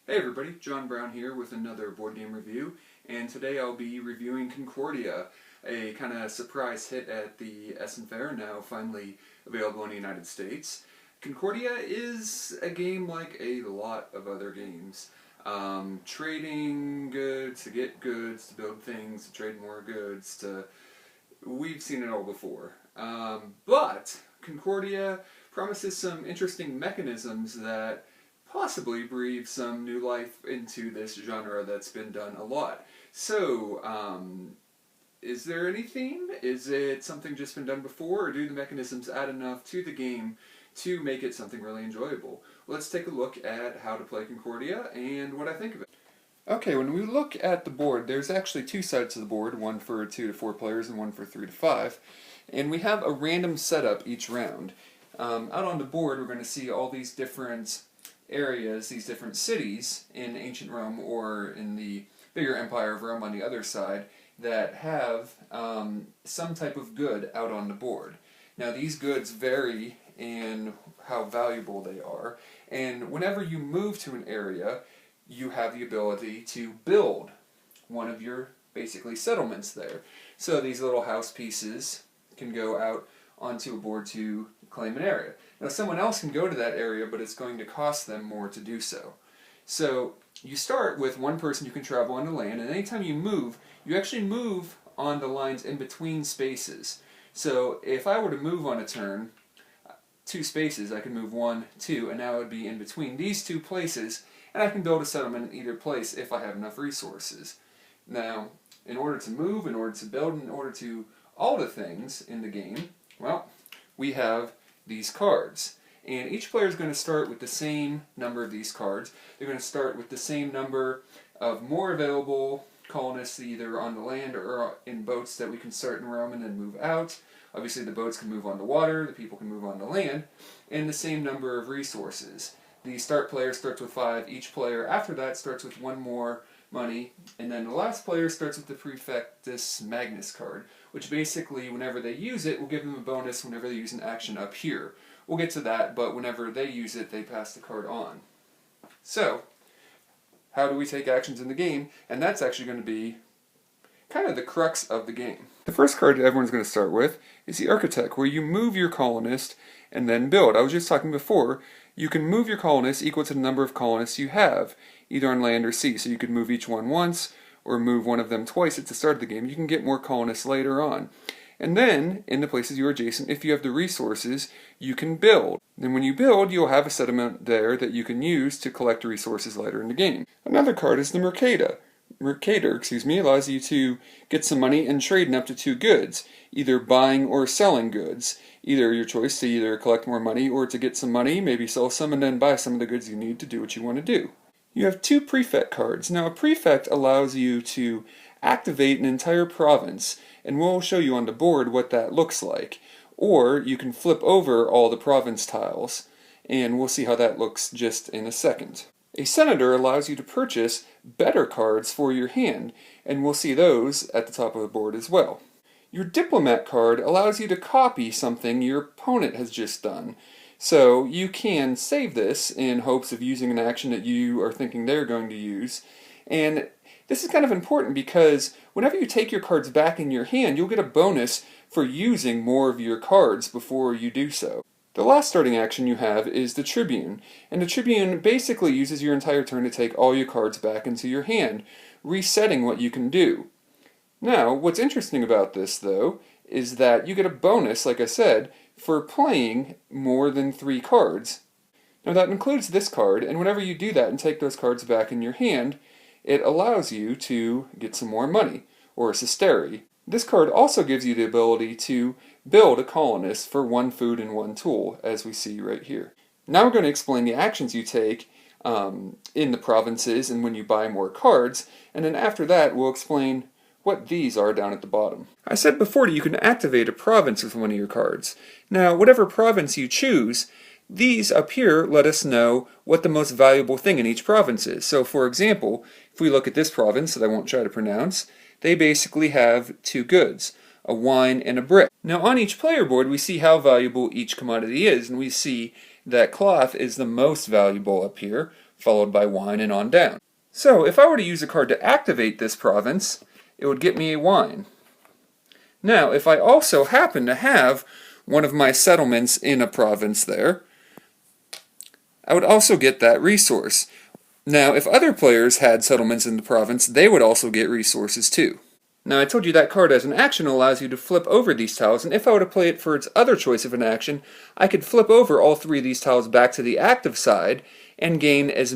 Hey everybody, John Brown here with another board game review, and today I'll be reviewing Concordia, a kind of surprise hit at the Essen Fair, now finally available in the United States. Concordia is a game like a lot of other games. Trading goods, to get goods, to build things, to trade more goods, we've seen it all before. But Concordia promises some interesting mechanisms that possibly breathe some new life into this genre that's been done a lot. So, is there any theme? Is it something just been done before, or do the mechanisms add enough to the game to make it something really enjoyable? Let's take a look at how to play Concordia and what I think of it. Okay, when we look at the board, there's actually two sides to the board, one for 2 to 4 players and one for 3 to 5. And we have a random setup each round. Out on the board, we're going to see all these different areas, these different cities in ancient Rome or in the bigger empire of Rome on the other side that have some type of good out on the board. Now these goods vary in how valuable they are, and whenever you move to an area, you have the ability to build one of your basically settlements there. So these little house pieces can go out onto a board to claim an area. Now someone else can go to that area, but it's going to cost them more to do so. So you start with one person who can travel on the land, and anytime you move, you actually move on the lines in between spaces. So if I were to move on a turn, 2 spaces, I can move 1, 2, and now it would be in between these 2 places, and I can build a settlement in either place if I have enough resources. Now, in order to move, in order to build, in order to all the things in the game, well, we have these cards. And each player is going to start with the same number of these cards. They're going to start with the same number of more available colonists either on the land or in boats that we can start in Rome and then move out. Obviously the boats can move on the water, the people can move on the land, and the same number of resources. The start player starts with 5, each player after that starts with 1 more money, and then the last player starts with the Prefectus Magnus card, which basically, whenever they use it, will give them a bonus whenever they use an action up here. We'll get to that, but whenever they use it, they pass the card on. So, how do we take actions in the game? And that's actually going to be kind of the crux of the game. The first card everyone's going to start with is the Architect, where you move your colonist and then build. I was just talking before, you can move your colonists equal to the number of colonists you have, either on land or sea. So you could move each one once, or move one of them twice at the start of the game. You can get more colonists later on. And then, in the places you are adjacent, if you have the resources, you can build. Then when you build, you'll have a settlement there that you can use to collect resources later in the game. Another card is the Mercator, allows you to get some money and trade in up to 2 goods, either buying or selling goods. Either your choice to either collect more money or to get some money, maybe sell some, and then buy some of the goods you need to do what you want to do. You have 2 Prefect cards. Now a Prefect allows you to activate an entire province, and we'll show you on the board what that looks like. Or you can flip over all the province tiles, and we'll see how that looks just in a second. A Senator allows you to purchase better cards for your hand, and we'll see those at the top of the board as well. Your Diplomat Card allows you to copy something your opponent has just done. So you can save this in hopes of using an action that you are thinking they're going to use. And this is kind of important because whenever you take your cards back in your hand, you'll get a bonus for using more of your cards before you do so. The last starting action you have is the Tribune, and the Tribune basically uses your entire turn to take all your cards back into your hand, resetting what you can do. Now, what's interesting about this, though, is that you get a bonus, like I said, for playing more than 3 cards. Now that includes this card, and whenever you do that and take those cards back in your hand, it allows you to get some more money, or a Sesteri. This card also gives you the ability to build a colonist for 1 food and 1 tool, as we see right here. Now we're going to explain the actions you take in the provinces and when you buy more cards, and then after that we'll explain what these are down at the bottom. I said before you can activate a province with one of your cards. Now, whatever province you choose, these up here let us know what the most valuable thing in each province is. So for example, if we look at this province that I won't try to pronounce, they basically have 2 goods, a wine and a brick. Now on each player board we see how valuable each commodity is, and we see that cloth is the most valuable up here, followed by wine and on down. So if I were to use a card to activate this province, it would get me a wine. Now, if I also happen to have one of my settlements in a province there, I would also get that resource. Now, if other players had settlements in the province, they would also get resources too. Now, I told you that card as an action allows you to flip over these tiles, and if I were to play it for its other choice of an action, I could flip over all three of these tiles back to the active side and gain as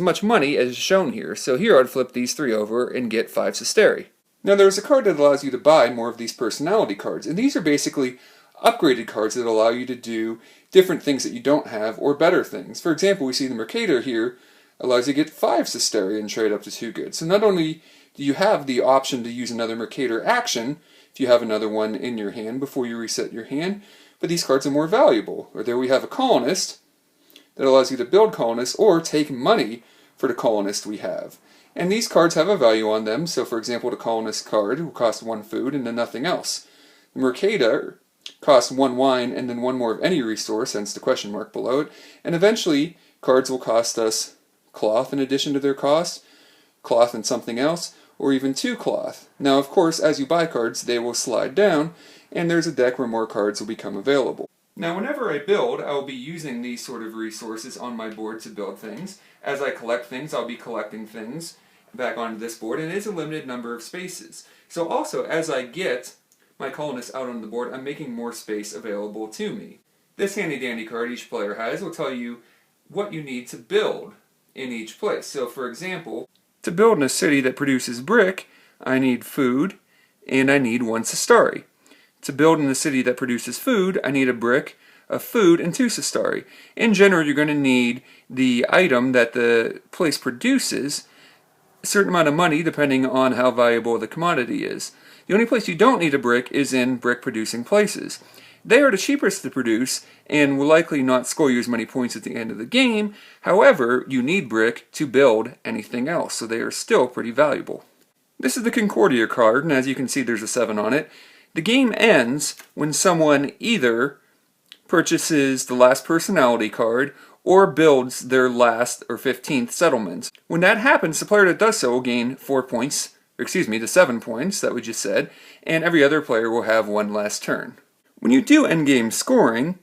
much money as shown here. So here I'd flip these three over and get 5 sestertii. Now, there's a card that allows you to buy more of these personality cards, and these are basically upgraded cards that allow you to do different things that you don't have, or better things. For example, we see the Mercator here allows you to get 5 sestertii and trade up to 2 goods. So not only do you have the option to use another Mercator action, if you have another one in your hand before you reset your hand, but these cards are more valuable. Or there we have a Colonist that allows you to build colonists or take money for the colonist we have. And these cards have a value on them, so for example the Colonist card will cost 1 food and then nothing else. The Mercator costs 1 wine and then 1 more of any resource, hence the question mark below it, and eventually cards will cost us cloth in addition to their cost, cloth and something else, or even 2 cloth. Now of course as you buy cards they will slide down, and there's a deck where more cards will become available. Now whenever I build, I will be using these sort of resources on my board to build things. As I collect things, I'll be collecting things back onto this board, and it is a limited number of spaces. So also, as I get my colonists out on the board, I'm making more space available to me. This handy dandy card each player has will tell you what you need to build in each place. So for example, to build in a city that produces brick, I need food, and I need 1 sestertii. To build in a city that produces food, I need a brick, a food, and 2 sestertii. In general, you're going to need the item that the place produces, a certain amount of money depending on how valuable the commodity is. The only place you don't need a brick is in brick-producing places. They are the cheapest to produce and will likely not score you as many points at the end of the game. However, you need brick to build anything else, so they are still pretty valuable. This is the Concordia card, and as you can see there's a 7 on it. The game ends when someone either purchases the last personality card or builds their last or 15th settlement. When that happens, the player that does so will gain 4 points, the 7 points that we just said, and every other player will have 1 last turn. When you do endgame scoring,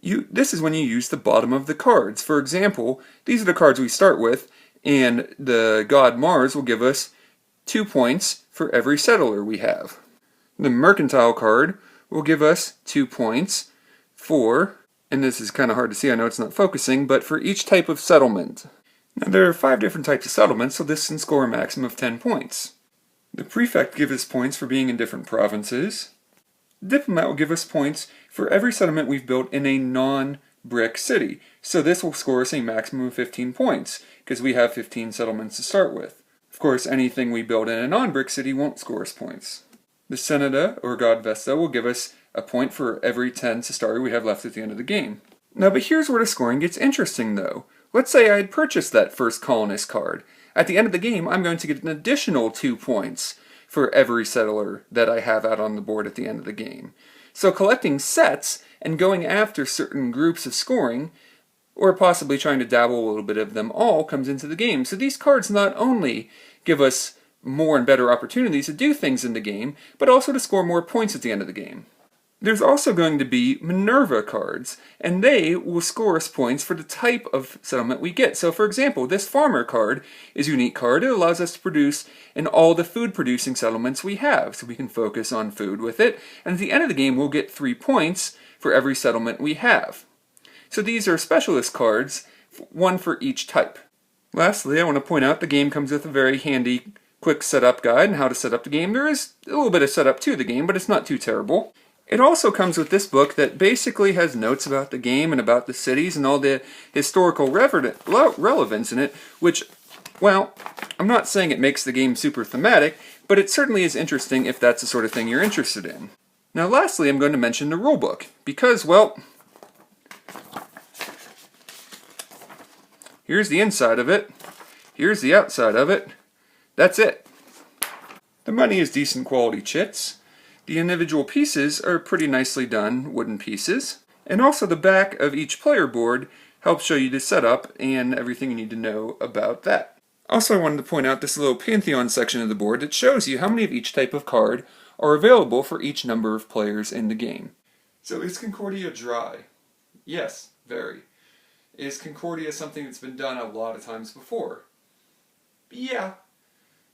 this is when you use the bottom of the cards. For example, these are the cards we start with, and the god Mars will give us 2 points for every settler we have. The Mercantile card will give us 2 points for, and this is kind of hard to see, I know it's not focusing, but for each type of settlement. Now there are 5 different types of settlements, so this can score a maximum of 10 points. The Prefect gives us points for being in different provinces. Diplomat will give us points for every settlement we've built in a non-brick city, so this will score us a maximum of 15 points, because we have 15 settlements to start with. Of course, anything we build in a non-brick city won't score us points. The Senata, or God Vesta, will give us a point for every 10 sestertii we have left at the end of the game. Now, but here's where the scoring gets interesting, though. Let's say I had purchased that first Colonist card. At the end of the game, I'm going to get an additional 2 points for every settler that I have out on the board at the end of the game. So collecting sets and going after certain groups of scoring, or possibly trying to dabble a little bit of them all, comes into the game. So these cards not only give us more and better opportunities to do things in the game, but also to score more points at the end of the game. There's also going to be Minerva cards, and they will score us points for the type of settlement we get. So for example, this Farmer card is a unique card. It allows us to produce in all the food-producing settlements we have, so we can focus on food with it. And at the end of the game, we'll get 3 points for every settlement we have. So these are specialist cards, 1 for each type. Lastly, I want to point out the game comes with a very handy quick setup guide on how to set up the game. There is a little bit of setup to the game, but it's not too terrible. It also comes with this book that basically has notes about the game and about the cities and all the historical relevance in it, which, well, I'm not saying it makes the game super thematic, but it certainly is interesting if that's the sort of thing you're interested in. Now lastly, I'm going to mention the rulebook, because, well, here's the inside of it, here's the outside of it, that's it. The money is decent quality chits. The individual pieces are pretty nicely done wooden pieces. And also the back of each player board helps show you the setup and everything you need to know about that. Also, I wanted to point out this little Pantheon section of the board that shows you how many of each type of card are available for each number of players in the game. So is Concordia dry? Yes, very. Is Concordia something that's been done a lot of times before? Yeah.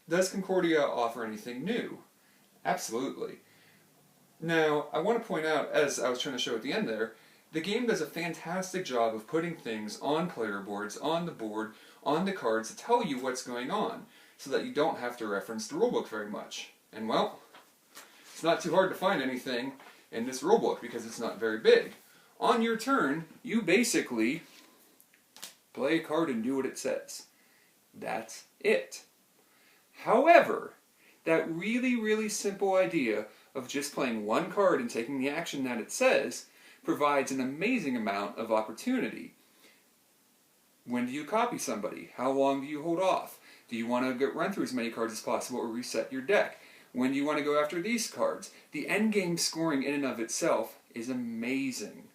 Does Concordia offer anything new? Absolutely. Now, I want to point out, as I was trying to show at the end there, the game does a fantastic job of putting things on player boards, on the board, on the cards to tell you what's going on, so that you don't have to reference the rulebook very much. And well, it's not too hard to find anything in this rulebook because it's not very big. On your turn, you basically play a card and do what it says. That's it. However, that really simple idea of just playing one card and taking the action that it says provides an amazing amount of opportunity. When do you copy somebody? How long do you hold off? Do you want to run through as many cards as possible or reset your deck? When do you want to go after these cards? The endgame scoring in and of itself is amazing.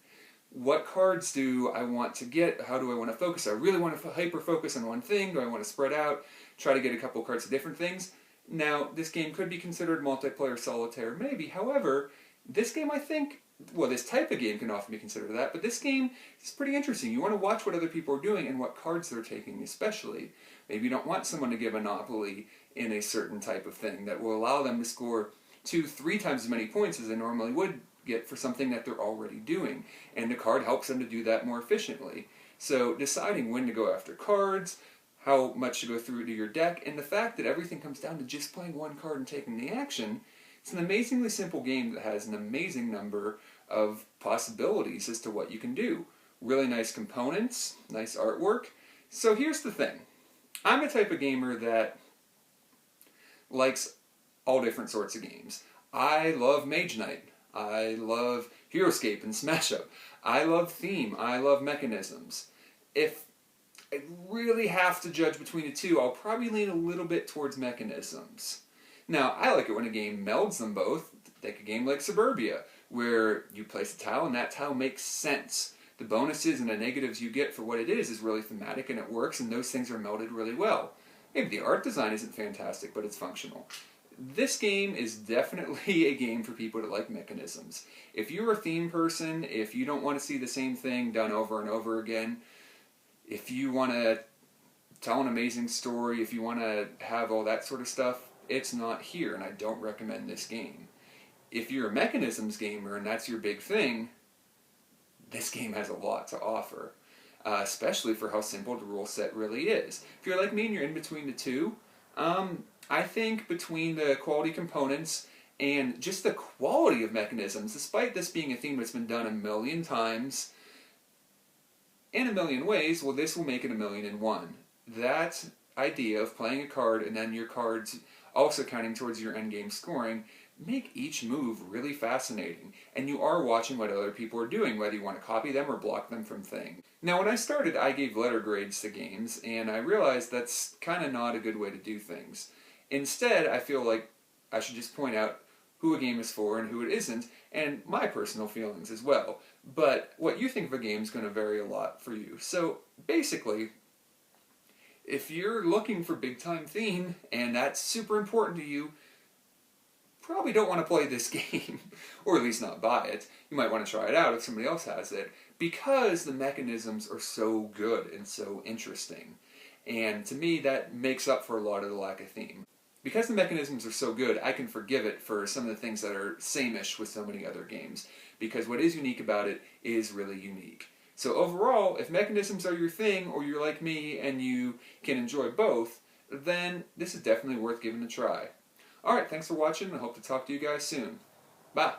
What cards do I want to get? How do I want to focus? I really want to hyper-focus on one thing. Do I want to spread out? Try to get a couple of cards of different things? Now, this game could be considered multiplayer solitaire, maybe. However, this game, I think, well, this type of game can often be considered that, but this game is pretty interesting. You want to watch what other people are doing and what cards they're taking, especially. Maybe you don't want someone to give Monopoly in a certain type of thing that will allow them to score 2-3 times as many points as they normally would get for something that they're already doing. And the card helps them to do that more efficiently. So deciding when to go after cards, how much to go through to your deck, and the fact that everything comes down to just playing one card and taking the action, it's an amazingly simple game that has an amazing number of possibilities as to what you can do. Really nice components, nice artwork. So here's the thing. I'm the type of gamer that likes all different sorts of games. I love Mage Knight. I love Heroescape and Smash Up. I love theme. I love mechanisms. If I really have to judge between the two, I'll probably lean a little bit towards mechanisms. Now, I like it when a game melds them both. Take a game like Suburbia, where you place a tile and that tile makes sense. The bonuses and the negatives you get for what it is really thematic and it works, and those things are melded really well. Maybe the art design isn't fantastic, but it's functional. This game is definitely a game for people that like mechanisms. If you're a theme person, if you don't want to see the same thing done over and over again, if you want to tell an amazing story, if you want to have all that sort of stuff, it's not here, and I don't recommend this game. If you're a mechanisms gamer and that's your big thing, this game has a lot to offer, especially for how simple the rule set really is. If you're like me and you're in between the two, I think between the quality components and just the quality of mechanisms, despite this being a theme that's been done a million times, in a million ways, well, this will make it 1,000,001. That idea of playing a card and then your cards also counting towards your endgame scoring make each move really fascinating. And you are watching what other people are doing, whether you want to copy them or block them from things. Now, when I started, I gave letter grades to games, and I realized that's kind of not a good way to do things. Instead, I feel like I should just point out who a game is for and who it isn't, and my personal feelings as well. But what you think of a game is going to vary a lot for you. So basically, if you're looking for big time theme and that's super important to you, probably don't want to play this game, or at least not buy it. You might want to try it out if somebody else has it, because the mechanisms are so good and so interesting. And to me, that makes up for a lot of the lack of theme. Because the mechanisms are so good, I can forgive it for some of the things that are same-ish with so many other games, because what is unique about it is really unique. So overall, if mechanisms are your thing, or you're like me and you can enjoy both, then this is definitely worth giving a try. Alright, thanks for watching. I hope to talk to you guys soon. Bye!